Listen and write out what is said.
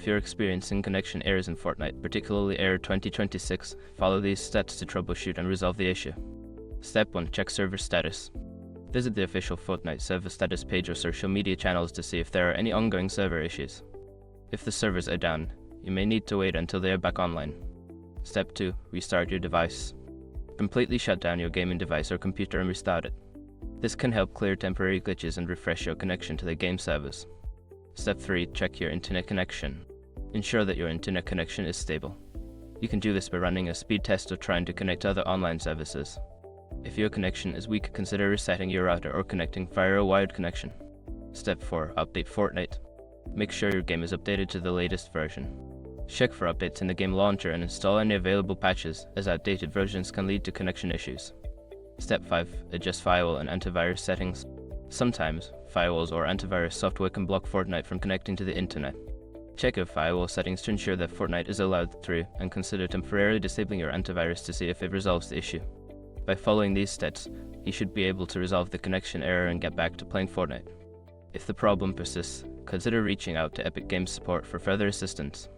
you're experiencing connection errors in Fortnite, particularly error 2026, follow these steps to troubleshoot and resolve the issue. Step 1. Check server status. Visit the official Fortnite server status page or social media channels to see if there are any ongoing server issues. If the servers are down, you may need to wait until they are back online. Step 2. Restart your device. Completely shut down your gaming device or computer and restart it. This can help clear temporary glitches and refresh your connection to the game servers. Step 3. Check your internet connection. Ensure that your internet connection is stable. You can do this by running a speed test or trying to connect to other online services. If your connection is weak, consider resetting your router or connecting via a wired connection. Step 4. Update Fortnite. Make sure your game is updated to the latest version. Check for updates in the game launcher and install any available patches, as outdated versions can lead to connection issues. Step 5. Adjust firewall and antivirus settings. Sometimes, firewalls or antivirus software can block Fortnite from connecting to the internet. Check your firewall settings to ensure that Fortnite is allowed through, and consider temporarily disabling your antivirus to see if it resolves the issue. By following these steps, you should be able to resolve the connection error and get back to playing Fortnite. If the problem persists, consider reaching out to Epic Games support for further assistance.